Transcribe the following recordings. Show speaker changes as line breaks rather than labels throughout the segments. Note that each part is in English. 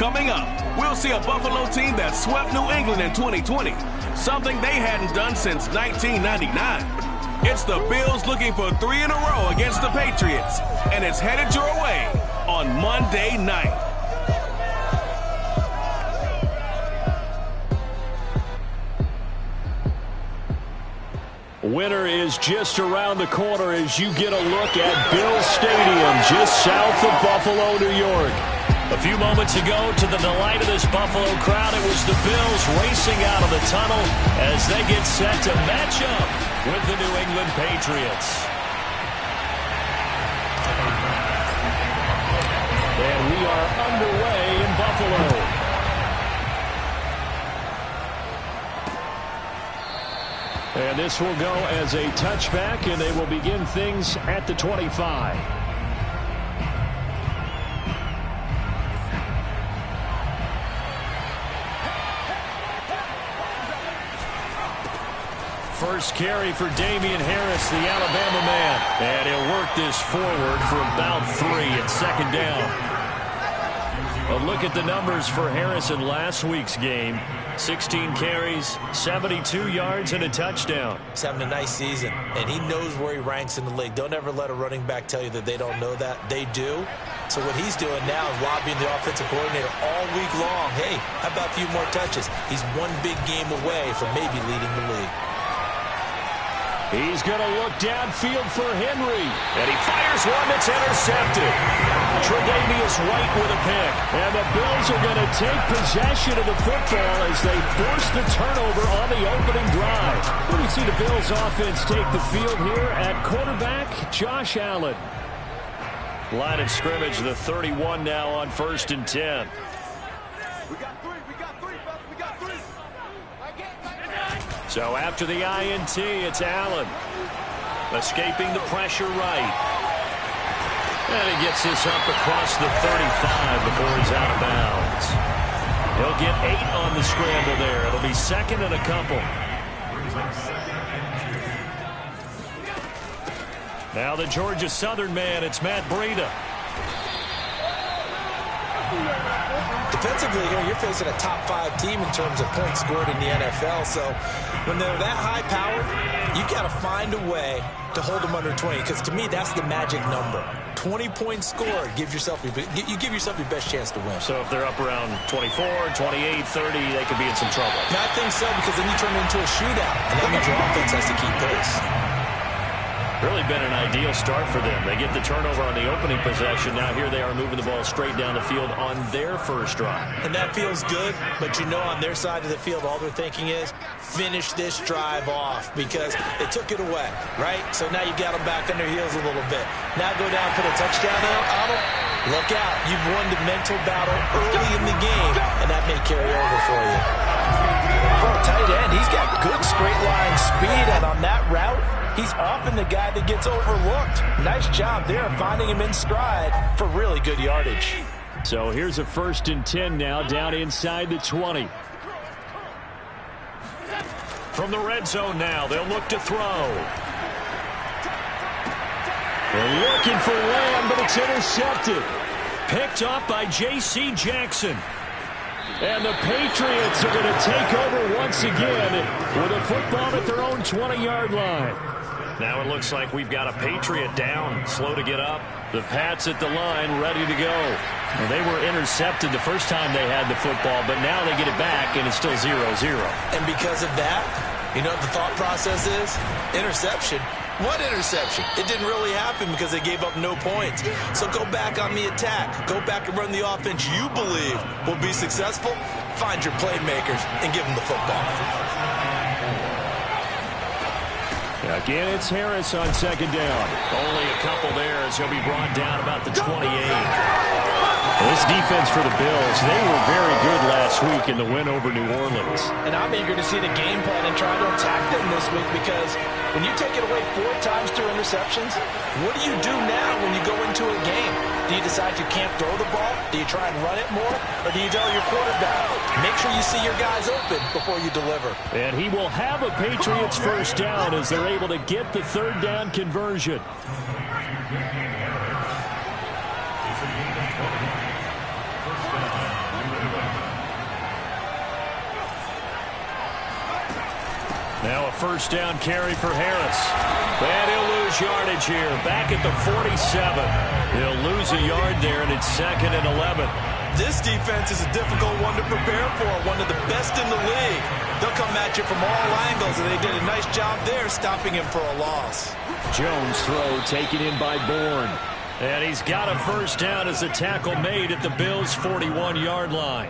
Coming up, we'll see a Buffalo team that swept New England in 2020, something they hadn't done since 1999. It's the Bills looking for 3 in a row against the Patriots, and it's headed your way on Monday night.
Winter is just around the corner as you get a look at Bills Stadium just south of Buffalo, New York. A few moments ago, to the delight of this Buffalo crowd, it was the Bills racing out of the tunnel as they get set to match up with the New England Patriots. And we are underway in Buffalo. And this will go as a touchback, and they will begin things at the 25. First carry for Damian Harris, the Alabama man. And he'll work this forward for about 3 at second down. A look at the numbers for Harris in last week's game. 16 carries, 72 yards, and a touchdown.
He's having a nice season, and he knows where he ranks in the league. Don't ever let a running back tell you that they don't know that. They do. So what he's doing now is lobbying the offensive coordinator all week long. Hey, how about a few more touches? He's one big game away from maybe leading the league.
He's going to look downfield for Henry. And he fires one that's intercepted. Tre'Davious White with a pick. And the Bills are going to take possession of the football as they force the turnover on the opening drive. Where do you see the Bills offense take the field here at quarterback? Josh Allen. Line of scrimmage, the 31 now on 1st and 10. So after the INT, it's Allen. Escaping the pressure right. And he gets this up across the 35 before he's out of bounds. He'll get 8 on the scramble there. It'll be 2nd and a couple. Now the Georgia Southern man, it's Matt Breida.
Defensively here, you're facing a top 5 team in terms of points scored in the NFL. So when they're that high powered, you got to find a way to hold them under 20. Because to me, that's the magic number. 20 points scored, you give yourself your best chance to win.
So if they're up around 24, 28, 30, they could be in some trouble.
And I think so, because then you turn it into a shootout, and that means your offense has to keep pace.
Really been an ideal start for them. They get the turnover on the opening possession. Now here they are moving the ball straight down the field on their first drive.
And that feels good, but you know on their side of the field, all they're thinking is finish this drive off because they took it away, right? So now you got them back on their heels a little bit. Now go down, put a touchdown on them. Look out. You've won the mental battle early in the game, and that may carry over for you. For a tight end, he's got good straight line speed, and on that route, he's often the guy that gets overlooked. Nice job there finding him in stride for really good yardage.
So here's a 1st and 10 now down inside the 20. From the red zone now, they'll look to throw. They're looking for Lamb, but it's intercepted. Picked up by J.C. Jackson. And the Patriots are going to take over once again with a football at their own 20-yard line. Now it looks like we've got a Patriot down, slow to get up. The Pats at the line, ready to go. And they were intercepted the first time they had the football, but now they get it back, and it's still 0-0.
And because of that, you know what the thought process is? Interception. What interception? It didn't really happen because they gave up no points. So go back on the attack. Go back and run the offense you believe will be successful. Find your playmakers and give them the football.
Again, it's Harris on 2nd down. Only a couple there as he'll be brought down about the 28. This defense for the Bills, they were very good last week in the win over New Orleans.
And I'm eager to see the game plan and try to attack them this week because when you take it away 4 times through interceptions, what do you do now when you go into a game? Do you decide you can't throw the ball? Do you try and run it more? Or do you tell your quarterback, make sure you see your guys open before you deliver?
And he will have a Patriots 1st down as they're able to get the 3rd down conversion. Now a first down carry for Harris. And he'll lose yardage here. Back at the 47. He'll lose a yard there, and it's 2nd and 11.
This defense is a difficult one to prepare for, one of the best in the league. They'll come at you from all angles, and they did a nice job there stopping him for a loss.
Jones' throw taken in by Bourne. And he's got a first down as the tackle made at the Bills' 41-yard line.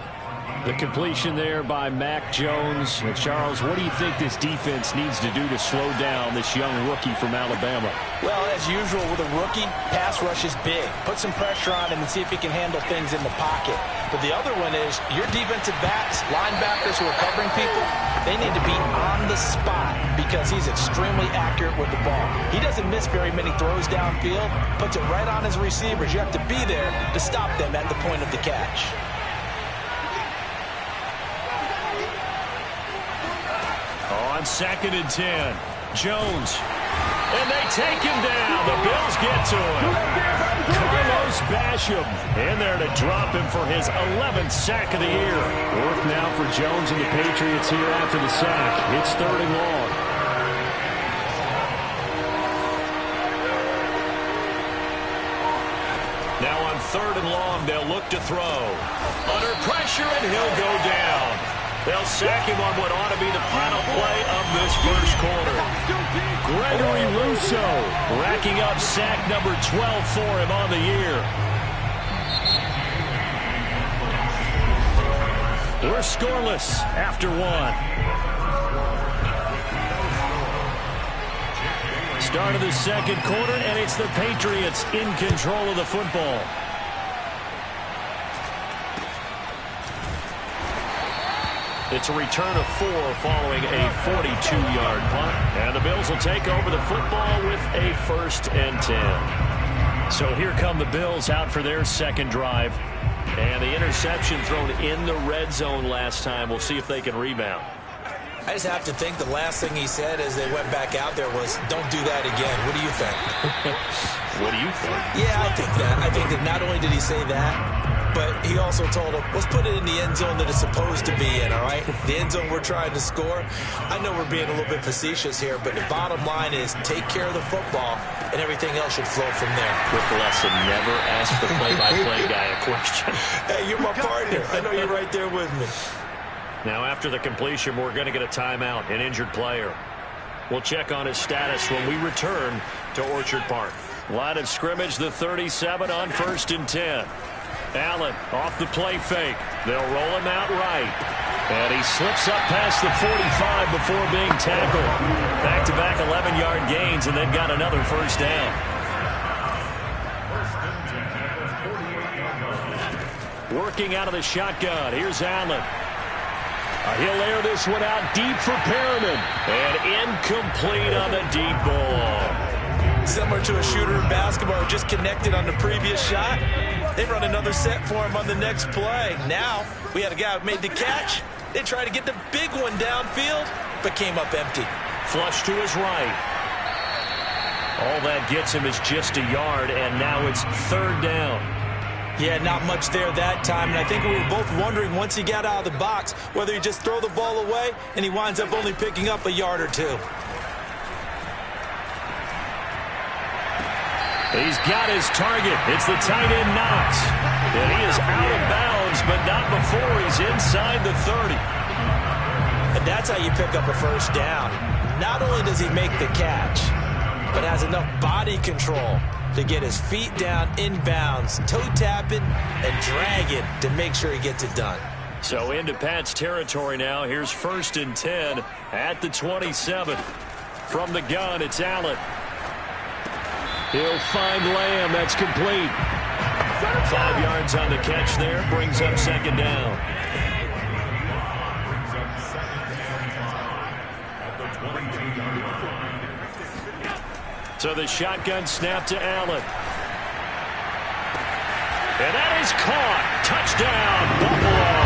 The completion there by Mac Jones. And Charles, what do you think this defense needs to do to slow down this young rookie from Alabama?
Well, as usual with a rookie, pass rush is big. Put some pressure on him and see if he can handle things in the pocket. But the other one is your defensive backs, linebackers who are covering people, they need to be on the spot because he's extremely accurate with the ball. He doesn't miss very many throws downfield, puts it right on his receivers. You have to be there to stop them at the point of the catch.
On 2nd and 10, Jones. And they take him down. The Bills get to him. Carlos Basham in there to drop him for his 11th sack of the year. Work now for Jones and the Patriots here after the sack. It's 3rd and long. Now on 3rd and long, they'll look to throw. Under pressure, and he'll go down. They'll sack him on what ought to be the final play of this first quarter. Gregory Rousseau racking up sack number 12 for him on the year. We're scoreless after 1. Start of the 2nd quarter, and it's the Patriots in control of the football. It's a return of 4 following a 42-yard punt. And the Bills will take over the football with a 1st and 10. So here come the Bills out for their 2nd drive. And the interception thrown in the red zone last time. We'll see if they can rebound.
I just have to think the last thing he said as they went back out there was, don't do that again. What do you think?
What do you think?
Yeah, I think that. I think that not only did he say that, but he also told him, let's put it in the end zone that it's supposed to be in, all right? The end zone we're trying to score. I know we're being a little bit facetious here, but the bottom line is take care of the football, and everything else should flow from there.
Quick lesson, never ask the play-by-play guy a question.
Hey, you're my partner. I know you're right there with me.
Now, after the completion, we're going to get a timeout, an injured player. We'll check on his status when we return to Orchard Park. Line of scrimmage, the 37 on 1st and 10. Allen off the play fake. They'll roll him out right. And he slips up past the 45 before being tackled. Back-to-back 11-yard gains and then got another first down. Working out of the shotgun. Here's Allen. He'll air this one out deep for Perriman. And incomplete on the deep ball.
Similar to a shooter in basketball, just connected on the previous shot. They run another set for him on the next play. Now, we had a guy who made the catch. They tried to get the big one downfield, but came up empty.
Flush to his right. All that gets him is just a yard, and now it's 3rd down.
Yeah, not much there that time, and I think we were both wondering once he got out of the box whether he'd just throw the ball away, and he winds up only picking up a yard or 2.
He's got his target. It's the tight end Knox. And he is out of bounds, but not before he's inside the 30.
And that's how you pick up a first down. Not only does he make the catch, but has enough body control to get his feet down inbounds, toe tapping and dragging to make sure he gets it done.
So into Pat's territory now. Here's 1st and 10 at the 27. From the gun, it's Allen. He'll find Lamb. That's complete. 5 yards on the catch there. Brings up 2nd down. So the shotgun snap to Allen. And that is caught. Touchdown, Buffalo.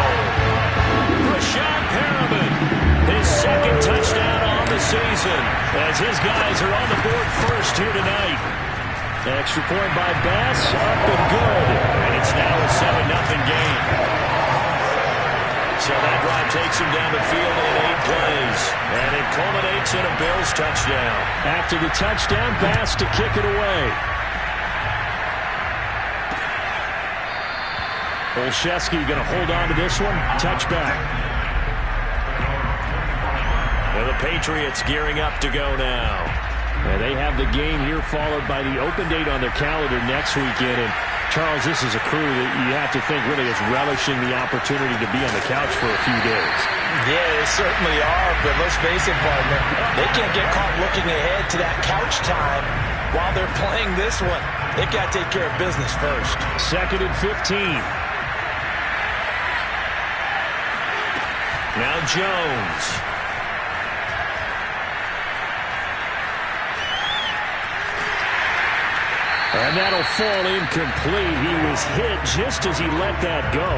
Rashad Perriman, his 2nd touchdown on the season, as his guys are on the board first here tonight. Extra point by Bass, up and good. And it's now a 7-0 game. So that drive takes him down the field in 8 plays. And it culminates in a Bills touchdown.
After the touchdown pass to kick it away. Olszewski going to hold on to this one. Touchback.
And the Patriots gearing up to go now.
And they have the game here followed by the open date on their calendar next weekend. And Charles, this is a crew that you have to think really is relishing the opportunity to be on the couch for a few days.
Yeah, they certainly are, but let's face it, partner. They can't get caught looking ahead to that couch time while they're playing this one. They've got to take care of business first.
2nd and 15.
Now Jones.
And that'll fall incomplete. He was hit just as he let that go.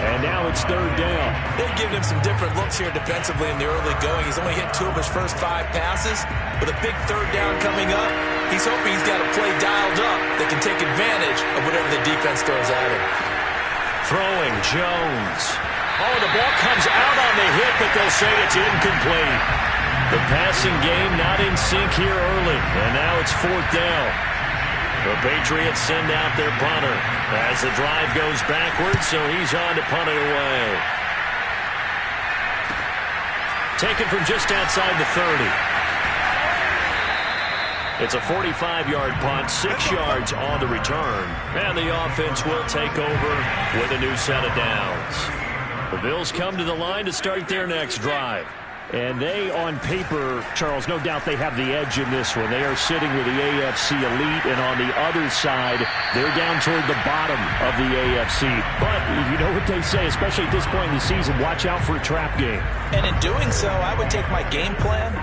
And now it's 3rd down.
They've given him some different looks here defensively in the early going. He's only hit 2 of his first 5 passes. With a big 3rd down coming up, he's hoping he's got a play dialed up that can take advantage of whatever the defense throws at him.
Throwing Jones. Oh, the ball comes out on the hit, but they'll say it's incomplete. The passing game not in sync here early. And now it's 4th down. The Patriots send out their punter as the drive goes backwards, so he's on to punt it away. Taken from just outside the 30. It's a 45-yard punt, 6 yards on the return, and the offense will take over with a new set of downs. The Bills come to the line to start their next drive.
And they, on paper, Charles, no doubt they have the edge in this one. They are sitting with the AFC elite, and on the other side, they're down toward the bottom of the AFC. But you know what they say, especially at this point in the season, watch out for a trap game.
And in doing so, I would take my game plan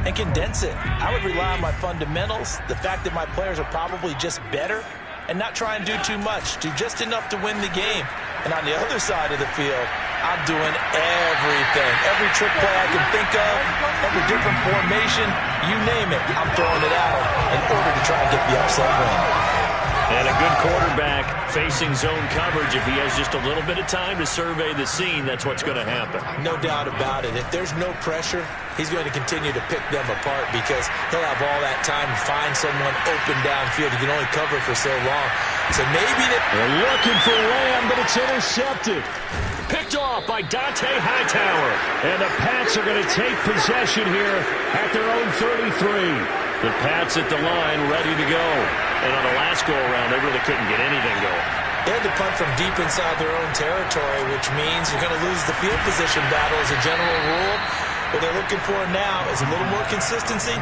and condense it. I would rely on my fundamentals, the fact that my players are probably just better, and not try and do too much, do just enough to win the game. And on the other side of the field, I'm doing everything. Every trick play I can think of, every different formation, you name it, I'm throwing it at them in order to try and get the upset win.
And a good quarterback facing zone coverage. If he has just a little bit of time to survey the scene, that's what's going to happen.
No doubt about it. If there's no pressure, he's going to continue to pick them apart because he'll have all that time to find someone open downfield. He can only cover for so long. So maybe
they're looking for Lamb, but it's intercepted.
Picked off by Dante Hightower.
And the Pats are going to take possession here at their own 33.
The Pats at the line, ready to go. And on the last go-around, they really couldn't get anything going.
They had to punt from deep inside their own territory, which means you're going to lose the field position battle as a general rule. What they're looking for now is a little more consistency,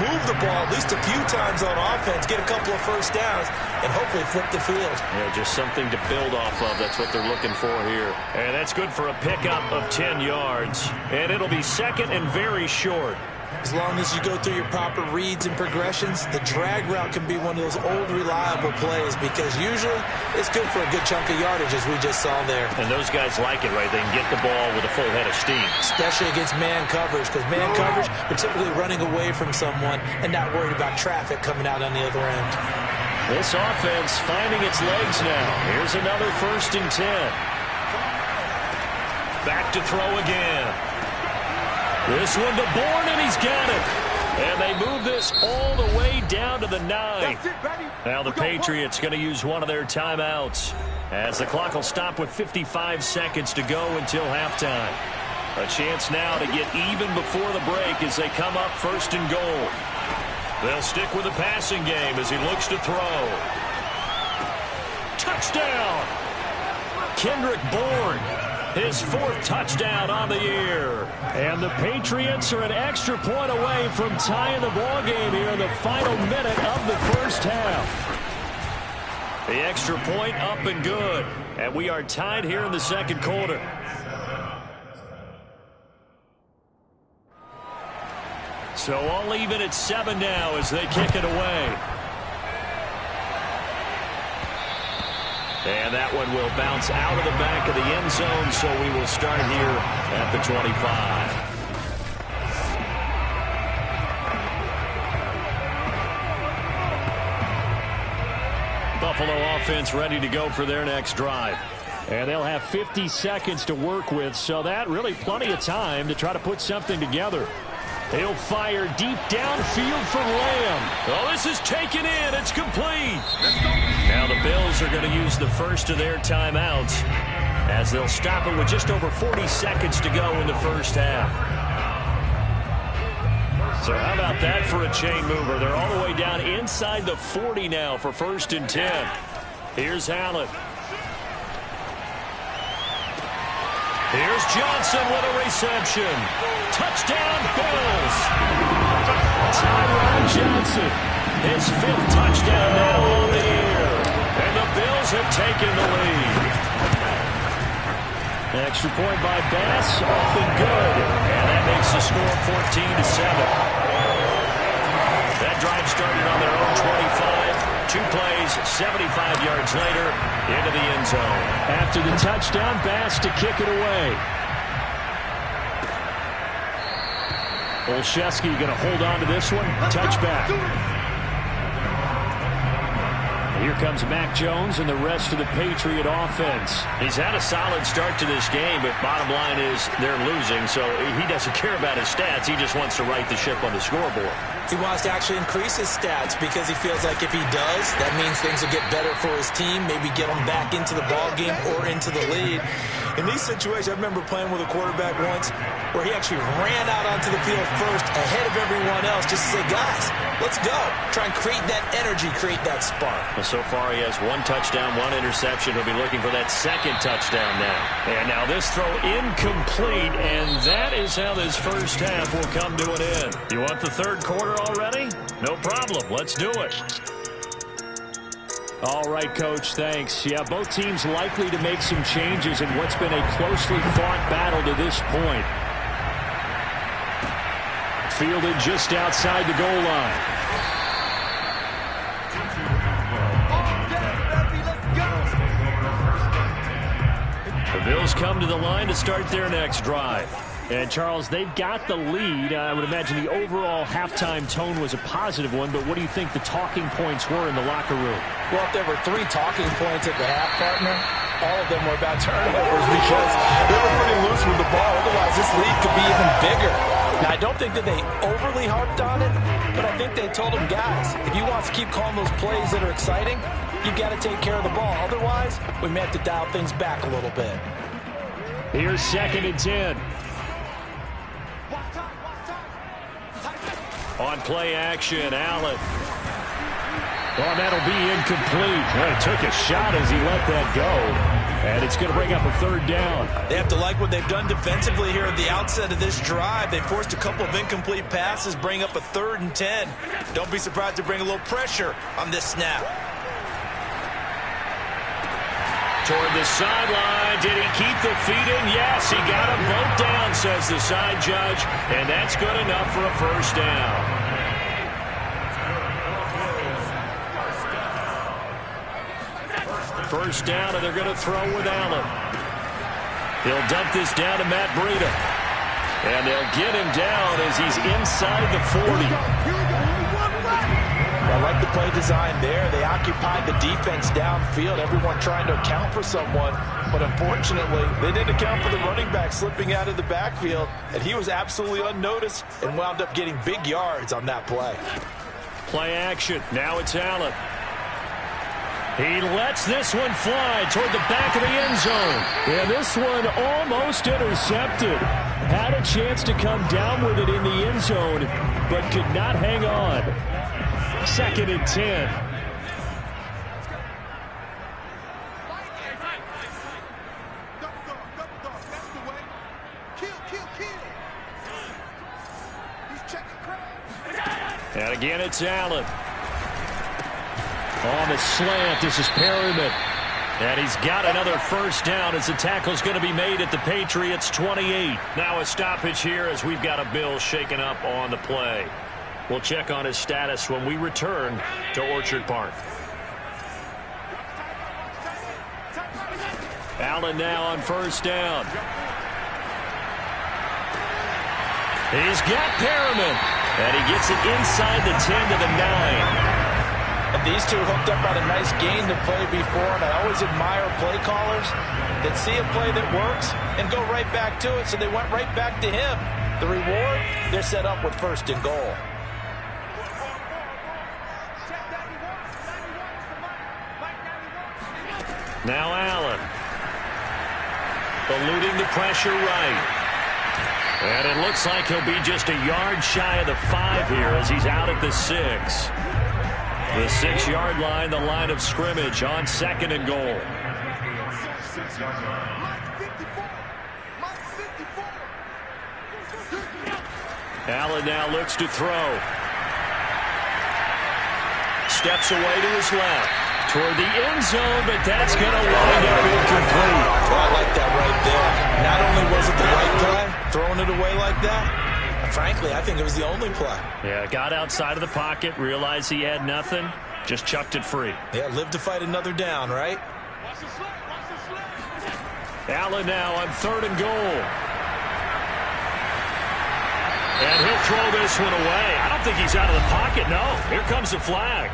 move the ball at least a few times on offense, get a couple of first downs, and hopefully flip the field.
Yeah, just something to build off of. That's what they're looking for here. And that's good for a pickup of 10 yards. And it'll be 2nd and very short.
As long as you go through your proper reads and progressions, the drag route can be one of those old reliable plays because usually it's good for a good chunk of yardage as we just saw there.
And those guys like it, right? They can get the ball with a full head of steam.
Especially against man coverage because man coverage, we're typically running away from someone and not worried about traffic coming out on the other end.
This offense finding its legs now. Here's another 1st and 10. Back to throw again. This one to Bourne, and he's got it. And they move this all the way down to the 9. Now the Patriots going to use one of their timeouts as the clock will stop with 55 seconds to go until halftime. A chance now to get even before the break as they come up 1st and goal. They'll stick with the passing game as he looks to throw. Touchdown! Kendrick Bourne. His 4th touchdown on the year.
And the Patriots are an extra point away from tying the ball game here in the final minute of the first half.
The extra point up and good. And we are tied here in the 2nd quarter. So all even at 7 now as they kick it away. And that one will bounce out of the back of the end zone, so we will start here at the 25.
Buffalo offense ready to go for their next drive. And they'll have 50 seconds to work with, so that really plenty of time to try to put something together. He'll fire deep downfield for Lamb. Oh, this is taken in. It's complete. Now the Bills are going to use the first of their timeouts as they'll stop it with just over 40 seconds to go in the first half. So how about that for a chain mover? They're all the way down inside the 40 now for 1st and 10. Here's Allen. Here's Johnson with a reception. Touchdown, Bills. Tyron Johnson, his 5th touchdown now on the year. And the Bills have taken the lead. Extra point by Bass, up and good. And that makes the score 14-7. That drive started on their own 25. 2 plays, 75 yards later, into the end zone. After the touchdown, Bass to kick it away. Olszewski going to hold on to this one. Touchback. Here comes Mac Jones and the rest of the Patriot offense. He's had a solid start to this game, but bottom line is they're losing, so he doesn't care about his stats. He just wants to right the ship on the scoreboard.
He wants to actually increase his stats because he feels like if he does, that means things will get better for his team, maybe get them back into the ball game or into the lead. In these situations, I remember playing with a quarterback once where he actually ran out onto the field first ahead of everyone else just to say, guys, let's go. Try and create that energy, create that spark.
Well, so far he has 1 touchdown, 1 interception. He'll be looking for that 2nd touchdown now. And now this throw incomplete, and that is how this first half will come to an end. You want the 3rd quarter already? No problem. Let's do it. All right, Coach, thanks. Yeah, both teams likely to make some changes in what's been a closely fought battle to this point. Fielded just outside the goal line. The Bills come to the line to start their next drive. And, Charles, they've got the lead. I would imagine the overall halftime tone was a positive one, but what do you think the talking points were in the locker room?
Well, if there were 3 talking points at the half, partner, all of them were about turnovers because they were pretty loose with the ball. Otherwise, this lead could be even bigger. Now, I don't think that they overly harped on it, but I think they told them, guys, if you want to keep calling those plays that are exciting, you've got to take care of the ball. Otherwise, we may have to dial things back a little bit.
Here's 2nd and 10. On play action, Allen. Oh, that'll be incomplete. Well, he took a shot as he let that go. And it's going to bring up a 3rd down.
They have to like what they've done defensively here at the outset of this drive. They forced a couple of incomplete passes, bring up a 3rd and 10. Don't be surprised to bring a little pressure on this snap.
Toward the sideline. Did he keep the feet in? Yes, he got them both down, says the side judge. And that's good enough for a 1st down. First down, and they're going to throw with Allen. He'll dump this down to Matt Breida. And they'll get him down as he's inside the 40.
I like the play design there. They occupied the defense downfield, everyone trying to account for someone. But unfortunately, they didn't account for the running back slipping out of the backfield. And he was absolutely unnoticed and wound up getting big yards on that play.
Play action. Now it's Allen. He lets this one fly toward the back of the end zone. And this one almost intercepted. Had a chance to come down with it in the end zone, but could not hang on. 2nd and 10. And again, it's Allen. On the slant, this is Perryman. And he's got another 1st down as the tackle's going to be made at the Patriots 28. Now a stoppage here as we've got a Bill shaken up on the play. We'll check on his status when we return to Orchard Park. Allen now on 1st down. He's got Perriman. And he gets it inside the 10 to the 9.
And these two hooked up on a nice game to play before, and I always admire play callers that see a play that works and go right back to it, so they went right back to him. The reward, they're set up with 1st and goal.
Now Allen. Eluding the pressure right. And it looks like he'll be just a yard shy of the 5 here as he's out at the 6. The 6-yard line, the line of scrimmage on 2nd and goal. Allen now looks to throw. Steps away to his left. Toward the end zone, but that's going to wind up incomplete.
Oh, I like that right there. Not only was it the right play, throwing it away like that, but frankly, I think it was the only play.
Yeah, got outside of the pocket, realized he had nothing, just chucked it free.
Yeah, live to fight another down, right?
Allen now on 3rd and goal. And he'll throw this one away. I don't think he's out of the pocket, no. Here comes the flag.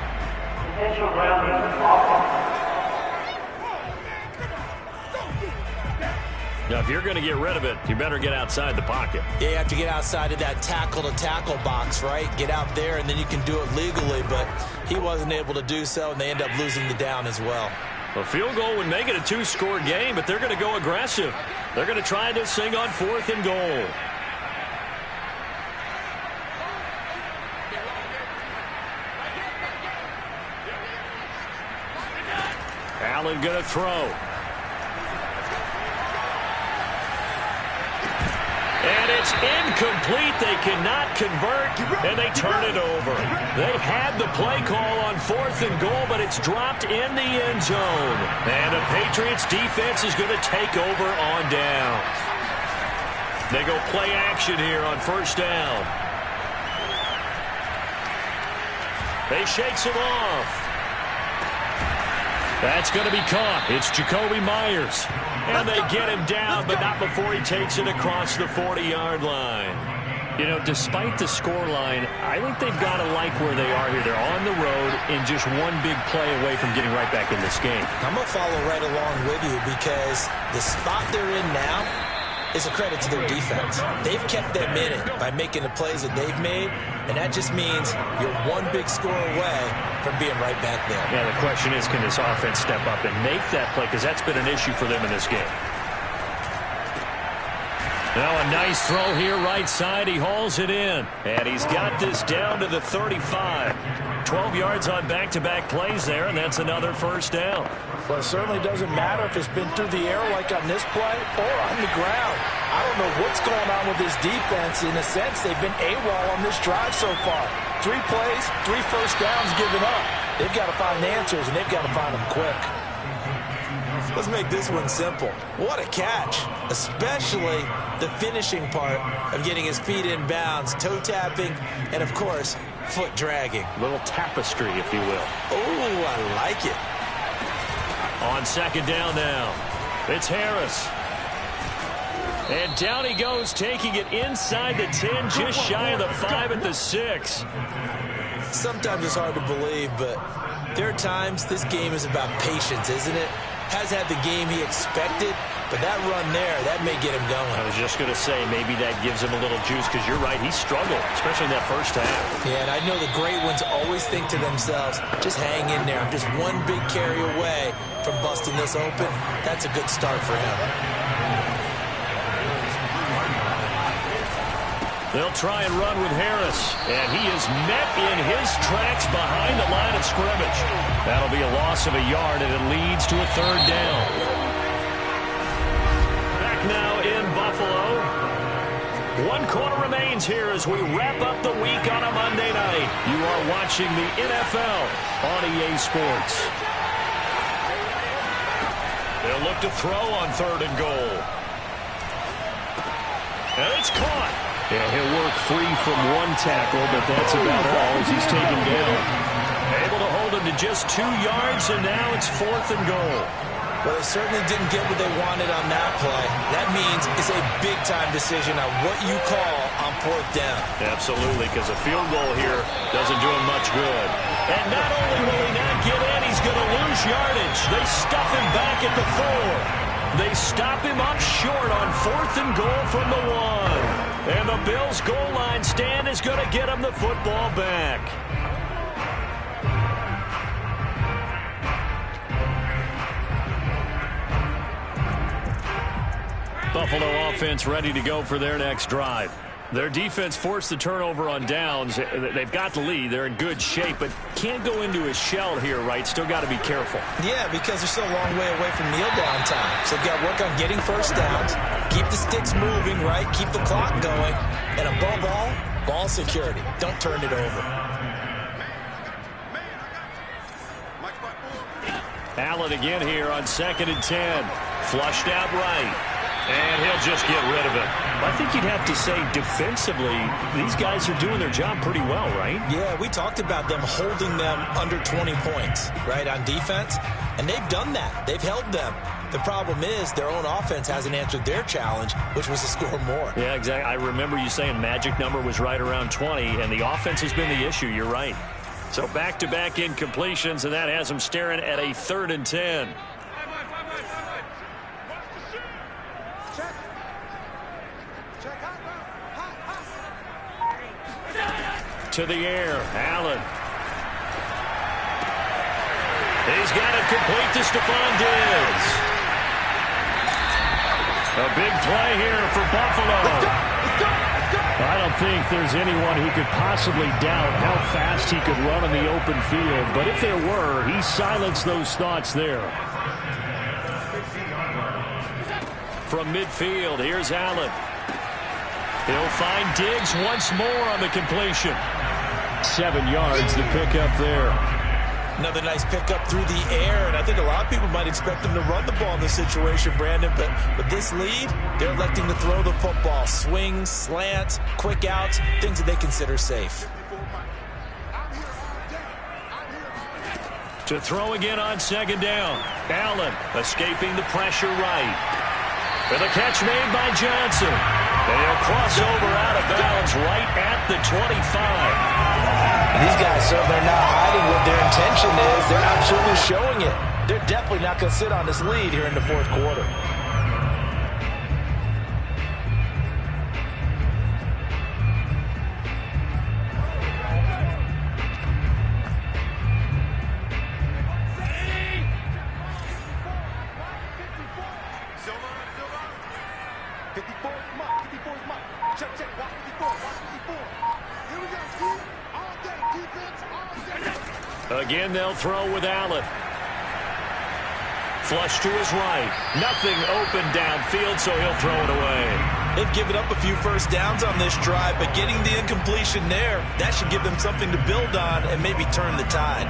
Now, if you're going to get rid of it, you better get outside the pocket.
Yeah, you have to get outside of that tackle-to-tackle box, right? Get out there, and then you can do it legally, but he wasn't able to do so, and they end up losing the down as well.
A field goal would make it a 2-score game, but they're going to go aggressive. They're going to try this thing on 4th and goal. Allen going to throw. And it's incomplete. They cannot convert, and they turn it over. They had the play call on 4th and goal, but it's dropped in the end zone. And the Patriots defense is going to take over on down. They go play action here on 1st down. They shakes him off. That's going to be caught. It's Jacoby Myers. And they get him down, but not before he takes it across the 40-yard line. You know, despite the scoreline, I think they've got to like where they are here. They're on the road and just one big play away from getting right back in this game.
I'm going to follow right along with you because the spot they're in now is a credit to their defense. They've kept them in it by making the plays that they've made, and that just means you're one big score away from being right back there.
Yeah, the question is, can this offense step up and make that play? Because that's been an issue for them in this game. Now a nice throw here right side. He hauls it in. And he's got this down to the 35. 12 yards on back-to-back plays there, and that's another 1st down.
Well, it certainly doesn't matter if it's been through the air like on this play or on the ground. I don't know what's going on with this defense. In a sense, they've been AWOL on this drive so far. 3 plays, 3 1st downs given up. They've got to find answers, and they've got to find them quick. Let's make this one simple. What a catch, especially the finishing part of getting his feet in bounds, toe tapping, and, of course, foot dragging.
A little tapestry, if you will.
Oh, I like it.
On 2nd down now, it's Harris. And down he goes, taking it inside the 10, just shy of the 5 at the 6.
Sometimes it's hard to believe, but there are times this game is about patience, isn't it? Has had the game he expected, but that run there, that may get him going.
I was just going to say, maybe that gives him a little juice, because you're right, he struggled, especially in that 1st half.
Yeah, and I know the great ones always think to themselves, just hang in there. I'm just one big carry away from busting this open. That's a good start for him.
They'll try and run with Harris, and he is met in his tracks behind the line of scrimmage. That'll be a loss of a yard, and it leads to a 3rd down. Back now in Buffalo. 1 quarter remains here as we wrap up the week on a Monday night. You are watching the NFL on EA Sports. They'll look to throw on 3rd and goal. And it's caught. Yeah, he'll work free from 1 tackle, but that's about all as he's taken down. Able to hold him to just 2 yards, and now it's 4th and goal.
Well, they certainly didn't get what they wanted on that play. That means it's a big-time decision on what you call on 4th down.
Absolutely, because a field goal here doesn't do him much good. And not only will he not get in, he's going to lose yardage. They stuff him back at the 4. They stop him up short on 4th and goal from the 1. And the Bills' goal line stand is going to get him the football back. Buffalo offense ready to go for their next drive. Their defense forced the turnover on downs. They've got the lead. They're in good shape, but can't go into a shell here, right? Still got to be careful.
Yeah, because they're still a long way away from kneel down time. So they've got to work on getting first downs, keep the sticks moving, right? Keep the clock going. And above all, ball security. Don't turn it over.
Allen again here on 2nd and 10. Flushed out right. And he'll just get rid of it.
I think you'd have to say defensively, these guys are doing their job pretty well, right?
Yeah, we talked about them holding them under 20 points, right, on defense. And they've done that. They've held them. The problem is their own offense hasn't answered their challenge, which was to score more.
Yeah, exactly. I remember you saying magic number was right around 20, and the offense has been the issue. You're right.
So back-to-back incompletions, and that has them staring at a 3rd and 10. To the air, Allen. He's got it complete to Stephon Diggs. A big play here for Buffalo.
I don't think there's anyone who could possibly doubt how fast he could run on the open field. But if there were, he silenced those thoughts there.
From midfield, here's Allen. He'll find Diggs once more on the completion.
7 yards to pick up there.
Another nice pickup through the air, and I think a lot of people might expect them to run the ball in this situation, Brandon, but with this lead, they're electing to throw the football. Swings, slants, quick outs, things that they consider safe.
To throw again on 2nd down. Allen escaping the pressure right. For the catch made by Johnson. They'll cross over out of bounds right at the 25.
These guys certainly are not hiding what their intention is. They're absolutely showing it. They're definitely not going to sit on this lead here in the 4th quarter.
Again, they'll throw with Allen. Flush to his right. Nothing open downfield, so he'll throw it away.
They've given up a few first downs on this drive, but getting the incompletion there, that should give them something to build on and maybe turn the tide.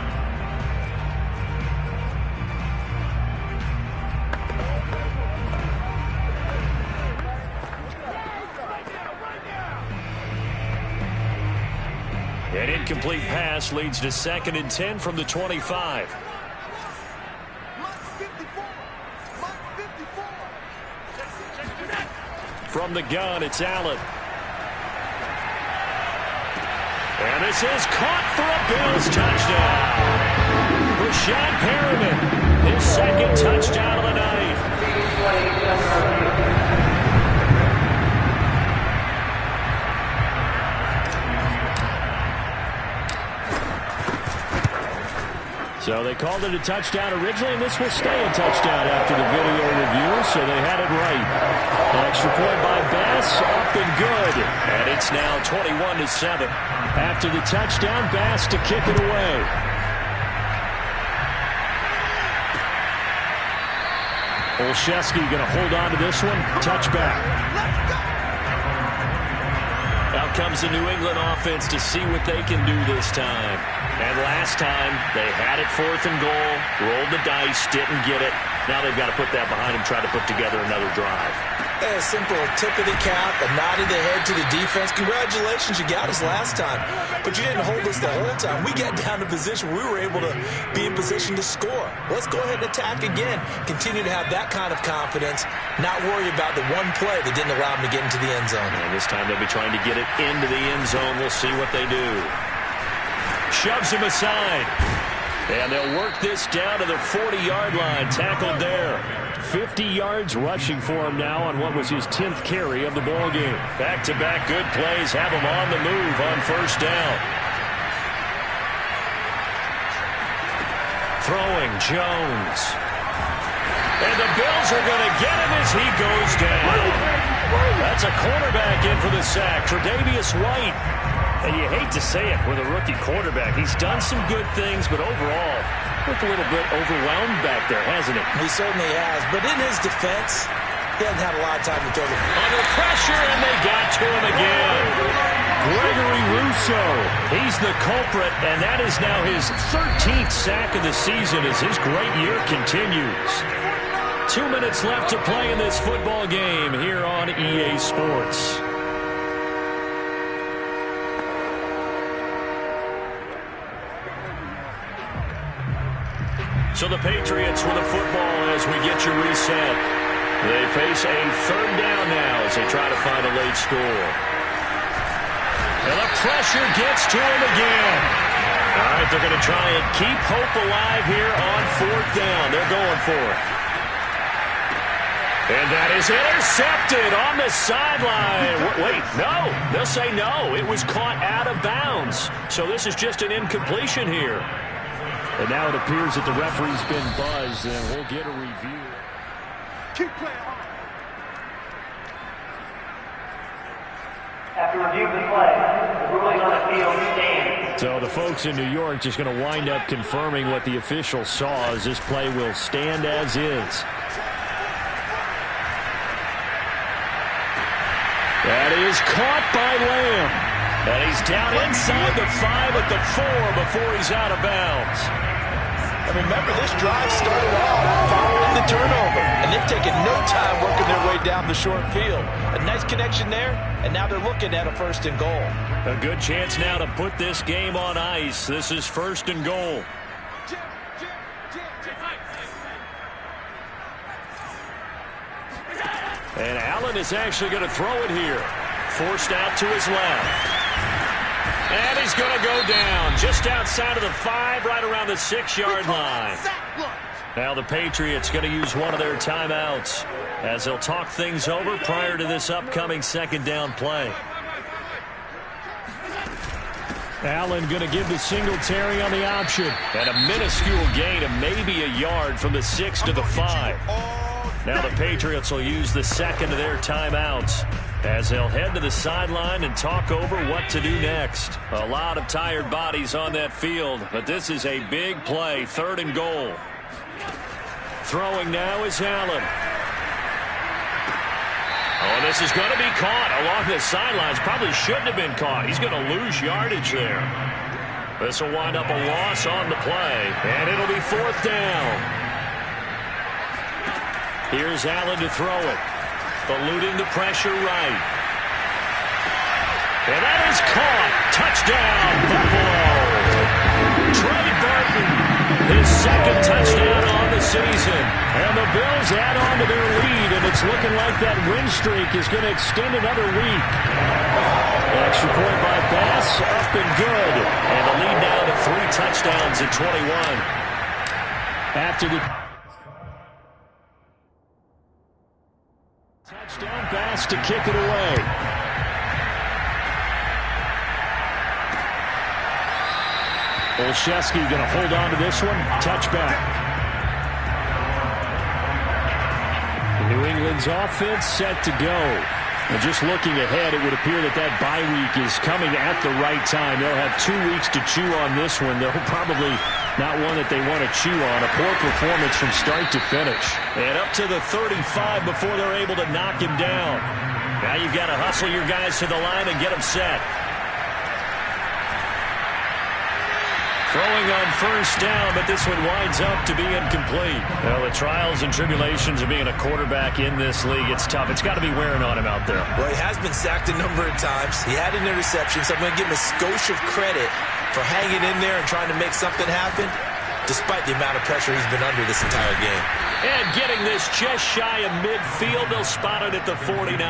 An incomplete pass leads to 2nd and 10 from the 25. From the gun, it's Allen. And this is caught for a Bills touchdown. Rashad Perriman, his 2nd touchdown of the night.
So they called it a touchdown originally, and this will stay a touchdown after the video review, so they had it right. An extra point by Bass, up and good.
And it's now 21-7.
After the touchdown, Bass to kick it away. Olszewski going to hold on to this one. Touchback.
Out comes the New England offense to see what they can do this time. And last time, they had it 4th and goal, rolled the dice, didn't get it. Now they've got to put that behind them, try to put together another drive.
A simple tip of the cap, a nod of the head to the defense. Congratulations, you got us last time. But you didn't hold us the whole time. We got down to position. We were able to be in position to score. Let's go ahead and attack again. Continue to have that kind of confidence. Not worry about the one play that didn't allow them to get into the end zone.
And this time they'll be trying to get it into the end zone. We'll see what they do. shoves him aside. And they'll work this down to the 40-yard line. Tackled there. 50 yards rushing for him now on what was his 10th carry of the ball game. Back-to-back good plays have him on the move on first down. Throwing Jones. And the Bills are going to get him as he goes down. That's a cornerback in for the sack, Tre'Davious White. And you hate to say it with a rookie quarterback. He's done some good things, but overall, looked a little bit overwhelmed back there, hasn't he?
He certainly has. But in his defense, he hasn't had a lot of time to throw the ball.
Under pressure, and they got to him again. Gregory Rousseau, he's the culprit, and that is now his 13th sack of the season as his great year continues. 2 minutes left to play in this football game here on EA Sports. So the Patriots with the football as we get you reset. They face a third down now as they try to find a late score. And the pressure gets to him again. All right, they're going to try and keep hope alive here on fourth down. They're going for it. And that is intercepted on the sideline. Wait, no. They'll say no. It was caught out of bounds. So this is just an incompletion here. And now it appears that the referee's been buzzed, and we'll get a review.
Keep playing hard.
After review of the play, the ruling on the field stands.
So the folks in New York just going to wind up confirming what the official saw as this play will stand as is. That is caught by Lamb. And he's down inside the 5 at the 4 before he's out of bounds.
And remember, this drive started off following the turnover. And they've taken no time working their way down the short field. A nice connection there, and now they're looking at a 1st and goal.
A good chance now to put this game on ice. This is 1st and goal. And Allen is actually going to throw it here. Forced out to his left. And he's going to go down just outside of the 5, right around the 6-yard line. Now the Patriots going to use one of their timeouts as they'll talk things over prior to this upcoming 2nd down play.
Allen going to give the Singletary on the option.
And a minuscule gain of maybe a yard from the 6 to the 5. Now the Patriots will use the 2nd of their timeouts as they'll head to the sideline and talk over what to do next. A lot of tired bodies on that field, but this is a big play, 3rd and goal. Throwing now is Allen. Oh, this is going to be caught along the sidelines. Probably shouldn't have been caught. He's going to lose yardage there. This will wind up a loss on the play, and it'll be 4th down. Here's Allen to throw it. Eluding the pressure right. And that is caught. Touchdown, Buffalo. Trey Burton, his 2nd touchdown on the season. And the Bills add on to their lead, and it's looking like that win streak is going to extend another week. Extra point by Bass, up and good. And the lead now to 3 touchdowns at 21.
After the touchdown pass to kick it away. Olszewski going to hold on to this one. Touchback. New England's offense set to go. And just looking ahead, it would appear that that bye week is coming at the right time. They'll have 2 weeks to chew on this one. They'll probably not one that they want to chew on. A poor performance from start to finish.
And up to the 35 before they're able to knock him down. Now you've got to hustle your guys to the line and get them set. Throwing on first down, but this one winds up to be incomplete. Well, the trials and tribulations of being a quarterback in this league, it's tough. It's got to be wearing on him out there.
Well, he has been sacked a number of times. He had an interception, so I'm going to give him a skosh of credit for hanging in there and trying to make something happen, despite the amount of pressure he's been under this entire game.
And getting this just shy of midfield, they'll spot it at the 49.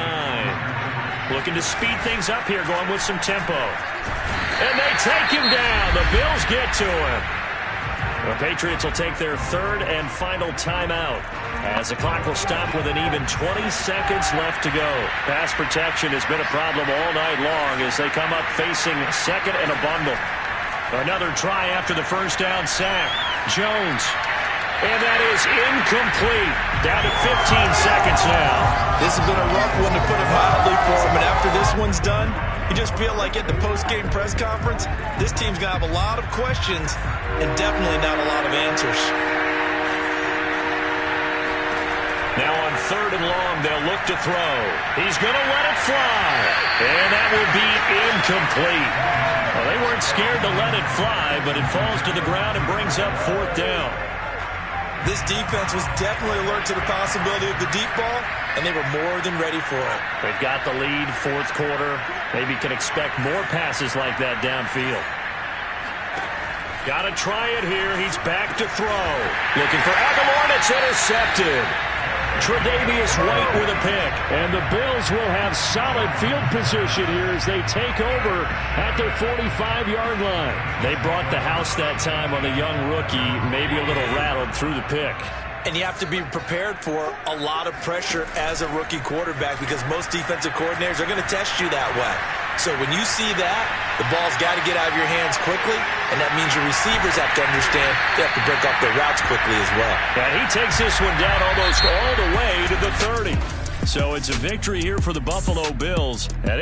Looking to speed things up here, going with some tempo. And they take him down. The Bills get to him. The Patriots will take their third and final timeout as the clock will stop with an even 20 seconds left to go. Pass protection has been a problem all night long as they come up facing second and a bundle. Another try after the first down sack. Jones. And that is incomplete. Down to 15 seconds now.
This has been a rough one, to put it mildly, for him. And after this one's done, you just feel like at the post-game press conference, this team's going to have a lot of questions and definitely not a lot of answers.
Now on third and long, they'll look to throw. He's going to let it fly. And that will be incomplete. Well, they weren't scared to let it fly, but it falls to the ground and brings up fourth down.
This defense was definitely alert to the possibility of the deep ball, and they were more than ready for it.
They've got the lead, fourth quarter. Maybe can expect more passes like that downfield. Got to try it here. He's back to throw. Looking for Aguilar, and it's intercepted. Tre'Davious White with a pick.
And the Bills will have solid field position here as they take over at their 45-yard line.
They brought the house that time on the young rookie, maybe a little rattled through the pick.
And you have to be prepared for a lot of pressure as a rookie quarterback, because most defensive coordinators are going to test you that way. So when you see that, the ball's got to get out of your hands quickly, and that means your receivers have to understand they have to break up their routes quickly as well.
And he takes this one down almost all the way to the 30. So it's a victory here for the Buffalo Bills. And